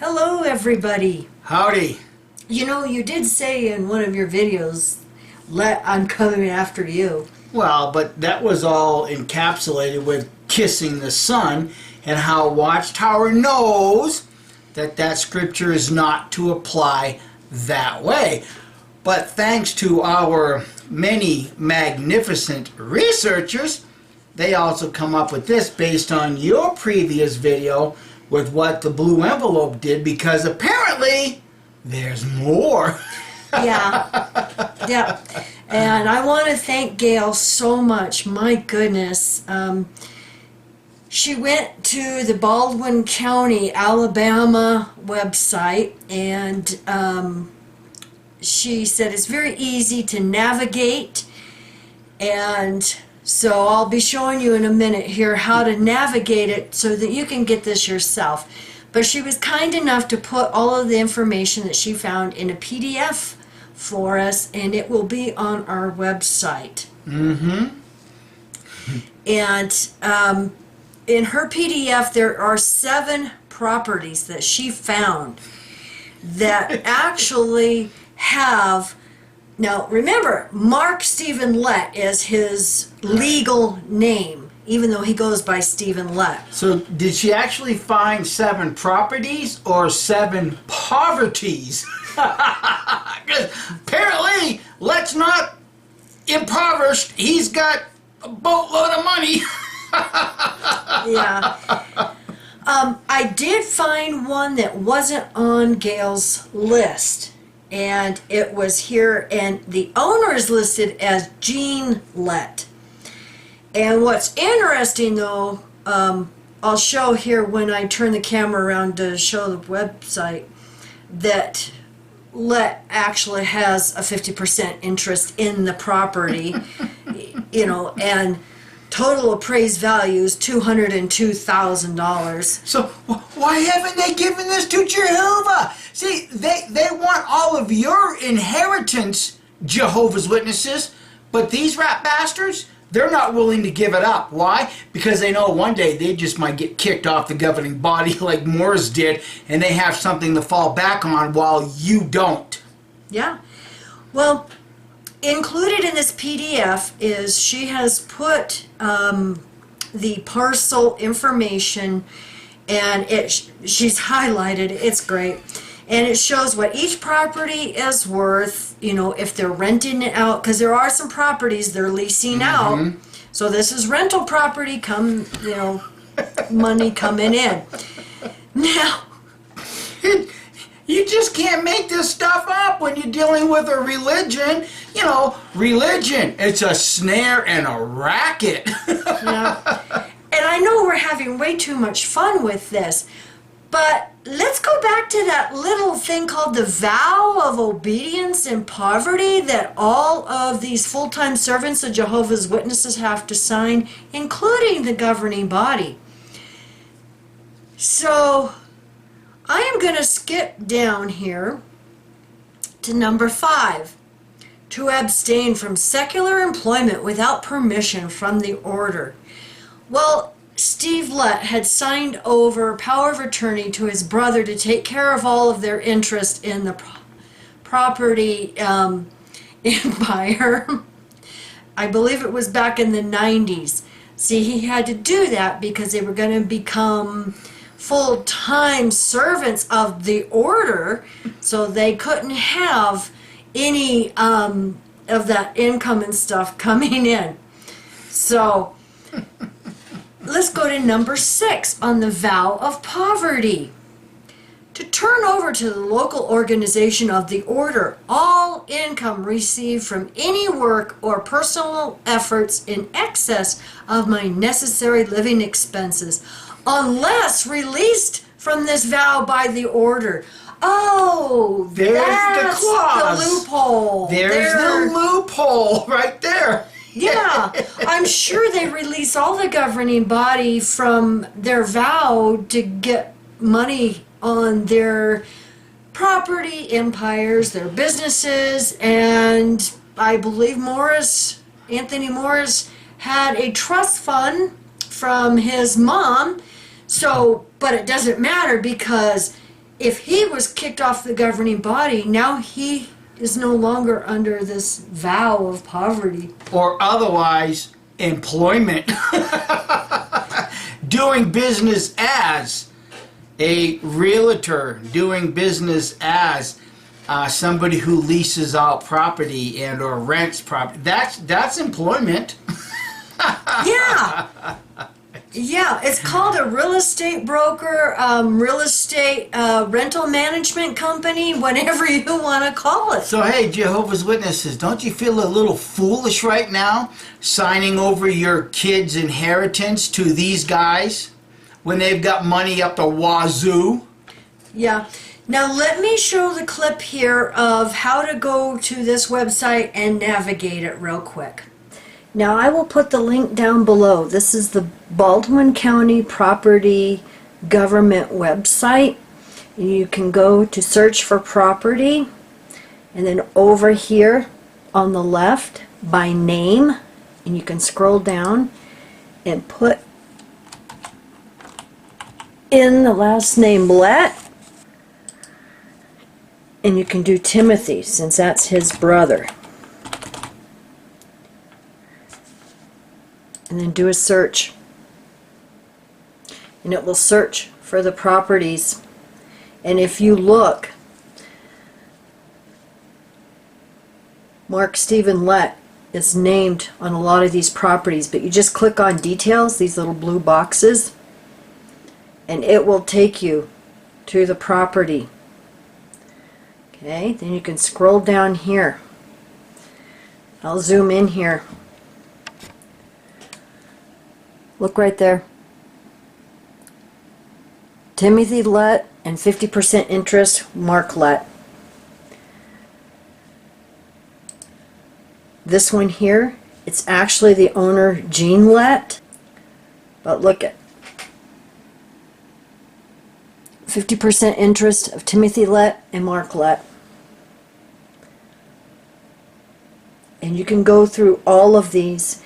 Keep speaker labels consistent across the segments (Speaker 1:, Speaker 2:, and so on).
Speaker 1: Hello, everybody.
Speaker 2: Howdy.
Speaker 1: You know, you did say in one of your videos, Lett, I'm coming after you.
Speaker 2: Well, but that was all encapsulated with kissing the sun and how Watchtower knows that that scripture is not to apply that way. But thanks to our many magnificent researchers, they also come up with this based on your previous video with what the blue envelope did, because apparently there's more.
Speaker 1: Yeah. And I want to thank Gail so much. My goodness. She went to the Baldwin County, Alabama website, and she said it's very easy to navigate. And so I'll be showing you in a minute here how to navigate it so that you can get this yourself. But she was kind enough to put all of the information that she found in a PDF for us, and it will be on our website.
Speaker 2: Mm-hmm.
Speaker 1: And in her PDF, there are 7 properties that she found that actually have. Now, remember, Mark Stephen Lett is his legal name, even though he goes by Stephen Lett.
Speaker 2: So did she actually find 7 properties or 7 poverties? Because apparently Lett's not impoverished. He's got a boatload of money.
Speaker 1: Yeah. I did find one that wasn't on Gail's list. And it was here, and the owner is listed as Jean Lett. And what's interesting, though, I'll show here when I turn the camera around to show the website, that Lett actually has a 50% interest in the property, you know, and total appraised value is $202,000.
Speaker 2: So why haven't they given this to Jehovah? See, they want all of your inheritance, Jehovah's Witnesses, but these rat bastards, they're not willing to give it up. Why? Because they know one day they just might get kicked off the governing body like Morris did, and they have something to fall back on while you don't.
Speaker 1: Yeah. Well, included in this PDF is she has put the parcel information, and she's highlighted. It's great. And it shows what each property is worth, you know, if they're renting it out, because there are some properties they're leasing out. So this is rental property, money coming in. Now,
Speaker 2: you just can't make this stuff up when you're dealing with a religion. You know, religion, it's a snare and a racket.
Speaker 1: yeah. And I know we're having way too much fun with this, but let's go back to that little thing called the vow of obedience and poverty that all of these full-time servants of Jehovah's Witnesses have to sign, including the governing body. So I am going to skip down here to number 5. To abstain from secular employment without permission from the order. Well, Steve Lett had signed over power of attorney to his brother to take care of all of their interest in the property empire. I believe it was back in the 90s. See, he had to do that because they were going to become full-time servants of the order, so they couldn't have any of that income and stuff coming in. So let's go to number 6 on the vow of poverty. To turn over to the local organization of the order all income received from any work or personal efforts in excess of my necessary living expenses, unless released from this vow by the order. Oh,
Speaker 2: there's
Speaker 1: that's
Speaker 2: the clause.
Speaker 1: The loophole.
Speaker 2: There's the loophole right there.
Speaker 1: Yeah, I'm sure they release all the governing body from their vow to get money on their property empires, their businesses, and I believe Anthony Morris had a trust fund from his mom. So, but it doesn't matter because if he was kicked off the governing body, now he is no longer under this vow of poverty.
Speaker 2: Or otherwise, employment. Doing business as a realtor, doing business as somebody who leases out property and or rents property. That's employment.
Speaker 1: Yeah. Yeah, it's called a real estate broker, real estate rental management company, whatever you want to call it.
Speaker 2: So hey, Jehovah's Witnesses, don't you feel a little foolish right now signing over your kids' inheritance to these guys when they've got money up the wazoo?
Speaker 1: Yeah. Now let me show the clip here of how to go to this website and navigate it real quick. Now I will put the link down below. This is the Baldwin County Property Government website. You can go to search for property, and then over here on the left by name, and you can scroll down and put in the last name Lett, and you can do Timothy since that's his brother. And then do a search, and it will search for the properties. And if you look, Mark Stephen Lett is named on a lot of these properties, but you just click on details, these little blue boxes, and it will take you to the property. Okay, then you can scroll down here. I'll zoom in here. Look right there. Timothy Lett and 50% interest, Mark Lett. This one here, it's actually the owner, Gene Lett. But look at 50% interest of Timothy Lett and Mark Lett. And you can go through all of these.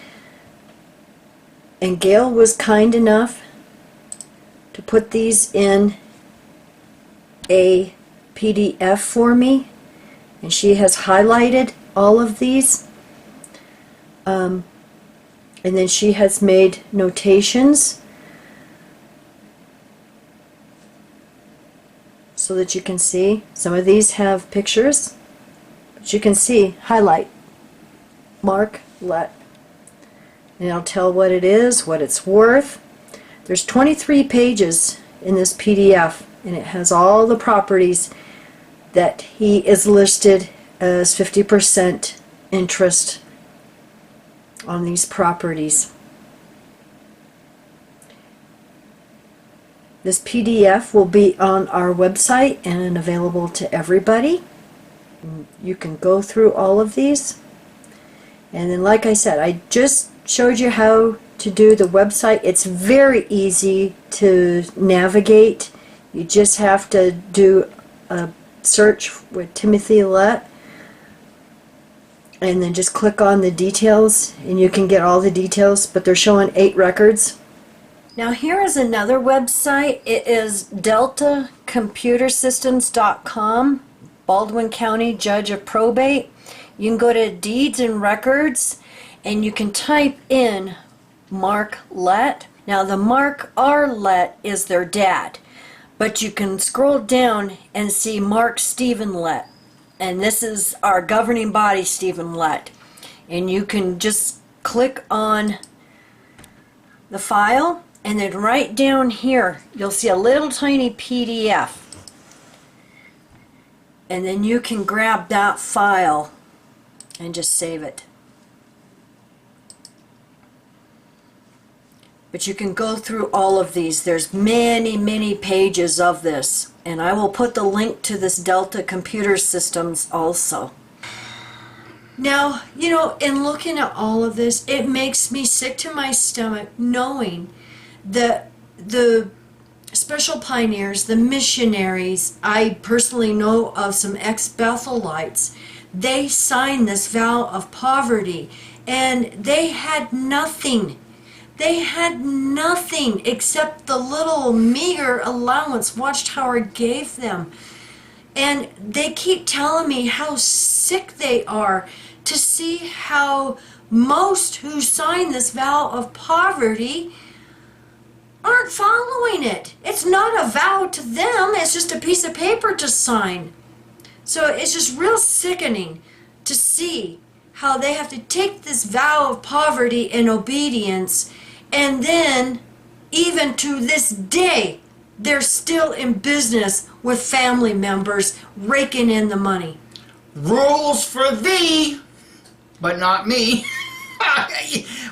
Speaker 1: And Gail was kind enough to put these in a PDF for me, and she has highlighted all of these, and then she has made notations so that you can see. Some of these have pictures, but you can see highlight Mark Lett. And I'll tell what it is, what it's worth. There's 23 pages in this PDF, and it has all the properties that he is listed as 50% interest on these properties. This PDF will be on our website and available to everybody. You can go through all of these. And then, like I said, I just showed you how to do the website. It's very easy to navigate. You just have to do a search with Timothy Lett, and then just click on the details, and you can get all the details, but they're showing 8 records. Now here is another website. It is deltacomputersystems.com, Baldwin County Judge of Probate. You can go to Deeds and Records, and you can type in Mark Lett. Now the Mark R. Lett is their dad, but you can scroll down and see Mark Stephen Lett, and this is our governing body, Stephen Lett. And you can just click on the file, and then right down here you'll see a little tiny PDF, and then you can grab that file and just save it. But you can go through all of these. There's many pages of this, and I will put the link to this Delta Computer Systems also. Now, you know, in looking at all of this, it makes me sick to my stomach knowing that the special pioneers, the missionaries, I personally know of some ex-Bethelites, they signed this vow of poverty, and they had nothing. They had nothing except the little meager allowance Watchtower gave them. And they keep telling me how sick they are to see how most who sign this vow of poverty aren't following it. It's not a vow to them, it's just a piece of paper to sign. So it's just real sickening to see how they have to take this vow of poverty and obedience, and then, even to this day, they're still in business with family members raking in the money.
Speaker 2: Rules for thee, but not me.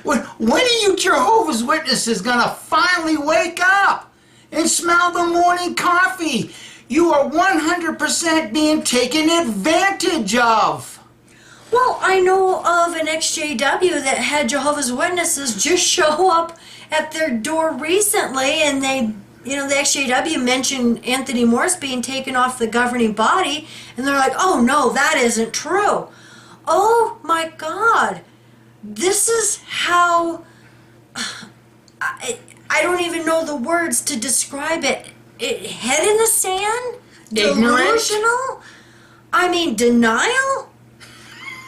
Speaker 2: When are you Jehovah's Witnesses gonna finally wake up and smell the morning coffee? You are 100% being taken advantage of.
Speaker 1: Well, I know of an XJW that had Jehovah's Witnesses just show up at their door recently, and the XJW mentioned Anthony Morse being taken off the governing body, and they're like, oh no, that isn't true. Oh my God. This is how, I don't even know the words to describe it. Head in the sand?
Speaker 2: Ignorant?
Speaker 1: Delusional? I mean, denial?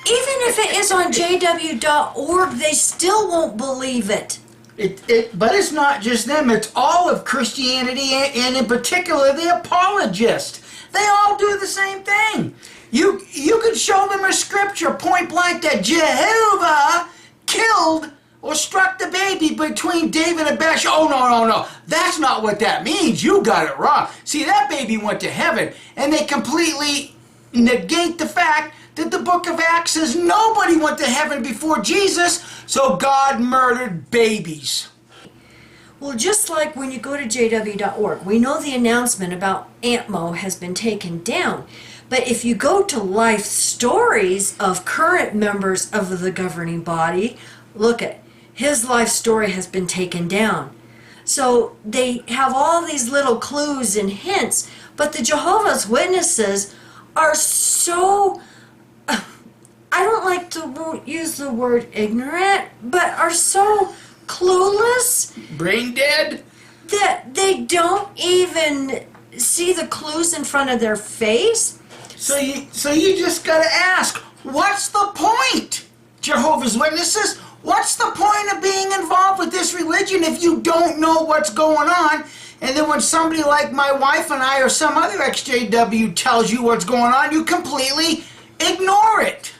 Speaker 1: Even if it is on jw.org, they still won't believe it.
Speaker 2: But it's not just them, it's all of Christianity, and in particular the apologists. They all do the same thing. You could show them a scripture point blank that Jehovah killed or struck the baby between David and Bathsheba. Oh, no. That's not what that means. You got it wrong. See, that baby went to heaven, and they completely negate the fact that the book of Acts says nobody went to heaven before Jesus, so God murdered babies.
Speaker 1: Well, just like when you go to jw.org, we know the announcement about ANTMO has been taken down. But if you go to life stories of current members of the governing body, look at his life story has been taken down. So they have all these little clues and hints, but the Jehovah's Witnesses are so, I don't like to use the word ignorant, but are so clueless.
Speaker 2: Brain dead?
Speaker 1: That they don't even see the clues in front of their face.
Speaker 2: So you just gotta ask, what's the point, Jehovah's Witnesses? What's the point of being involved with this religion if you don't know what's going on? And then when somebody like my wife and I or some other XJW tells you what's going on, you completely ignore it.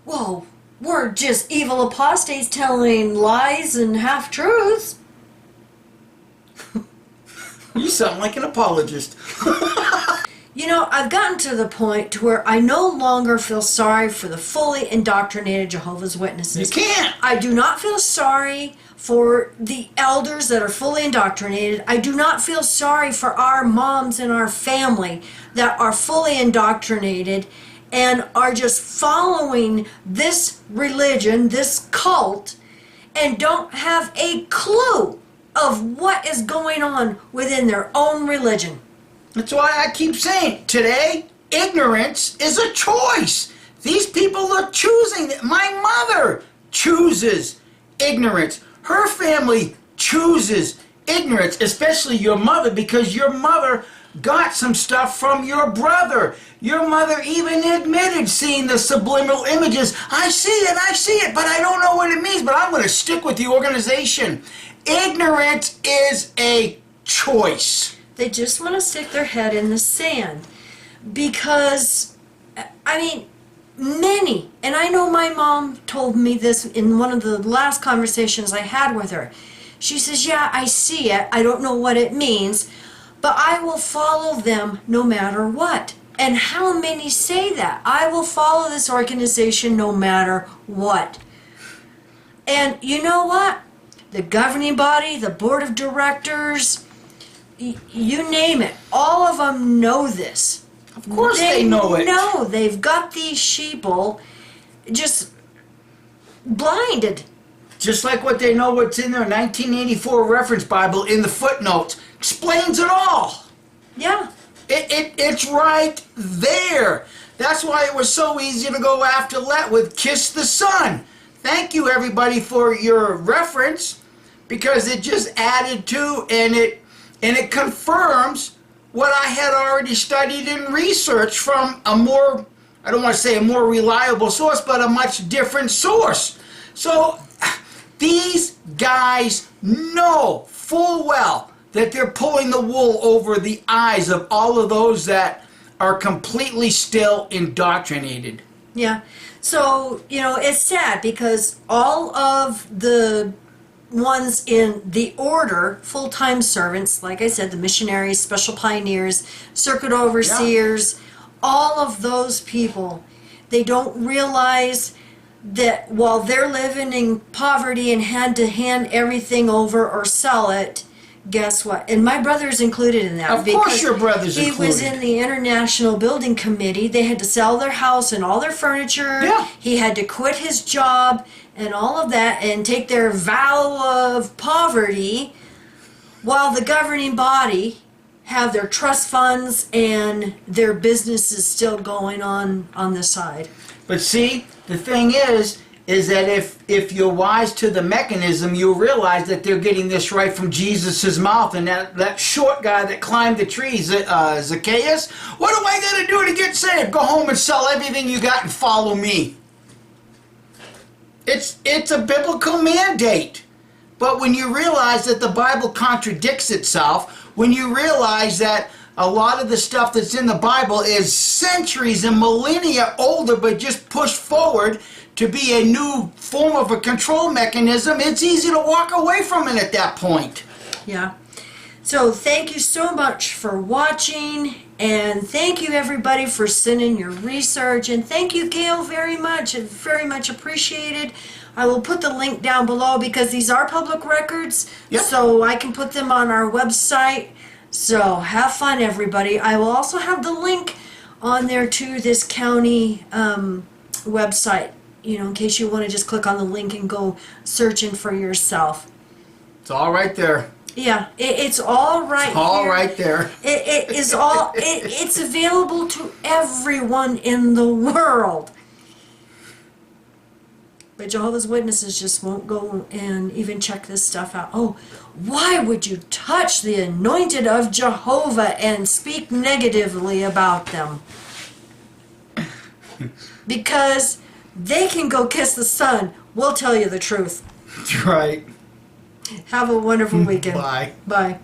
Speaker 1: Well, we're just evil apostates telling lies and half-truths.
Speaker 2: You sound like an apologist.
Speaker 1: You know, I've gotten to the point to where I no longer feel sorry for the fully indoctrinated Jehovah's Witnesses.
Speaker 2: You can't.
Speaker 1: I do not feel sorry for the elders that are fully indoctrinated. I do not feel sorry for our moms and our family that are fully indoctrinated and are just following this religion, this cult, and don't have a clue of what is going on within their own religion.
Speaker 2: That's why I keep saying, today, ignorance is a choice. These people are choosing. My mother chooses ignorance. Her family chooses ignorance, especially your mother, because your mother got some stuff from your brother. Your mother even admitted seeing the subliminal images. I see it, but I don't know what it means, but I'm going to stick with the organization. Ignorance is a choice.
Speaker 1: They just want to stick their head in the sand because, I mean, many, and I know my mom told me this in one of the last conversations I had with her. She says, yeah, I see it. I don't know what it means, but I will follow them no matter what. And how many say that? I will follow this organization no matter what. And you know what? The governing body, the board of directors, you name it, all of them know this.
Speaker 2: Of course they know it.
Speaker 1: No, they've got these sheeple just blinded.
Speaker 2: Just like what they know what's in their 1984 reference Bible in the footnotes. Explains it all.
Speaker 1: Yeah.
Speaker 2: It's right there. That's why it was so easy to go after Lett with Kiss the Sun. Thank you, everybody, for your reference. because it just added to, and it confirms what I had already studied and researched from a more, I don't want to say a more reliable source, but a much different source. So these guys know full well that they're pulling the wool over the eyes of all of those that are completely still indoctrinated.
Speaker 1: Yeah. So, it's sad because all of the ones in the order, full-time servants, like I said, the missionaries, special pioneers, circuit overseers, all of those people, they don't realize that while they're living in poverty and had to hand everything over or sell it, guess what? And my brother's included in that.
Speaker 2: Of course your brother's
Speaker 1: included. He was in the International Building Committee. They had to sell their house and all their furniture.
Speaker 2: Yeah.
Speaker 1: He had to quit his job and all of that and take their vow of poverty while the governing body have their trust funds and their businesses still going on the side.
Speaker 2: But see, the thing is that if you're wise to the mechanism, you'll realize that they're getting this right from Jesus' mouth. And that short guy that climbed the tree, Zacchaeus, what am I going to do to get saved? Go home and sell everything you got and follow me. It's a biblical mandate. But when you realize that the Bible contradicts itself, when you realize that a lot of the stuff that's in the Bible is centuries and millennia older, but just pushed forward to be a new form of a control mechanism, it's easy to walk away from it at that point.
Speaker 1: Yeah. So thank you so much for watching, and thank you everybody for sending your research, and thank you Gail very much. It's very much appreciated. I will put the link down below because these are public records, so I can put them on our website. So have fun everybody. I will also have the link on there to this county website, in case you want to just click on the link and go searching for yourself.
Speaker 2: It's all right there.
Speaker 1: Yeah, it's all right
Speaker 2: It's all
Speaker 1: here.
Speaker 2: right there.
Speaker 1: It is all, it's available to everyone in the world. But Jehovah's Witnesses just won't go and even check this stuff out. Oh, why would you touch the anointed of Jehovah and speak negatively about them? Because they can go kiss the sun. We'll tell you the truth.
Speaker 2: That's right.
Speaker 1: Have a wonderful weekend.
Speaker 2: Bye.
Speaker 1: Bye.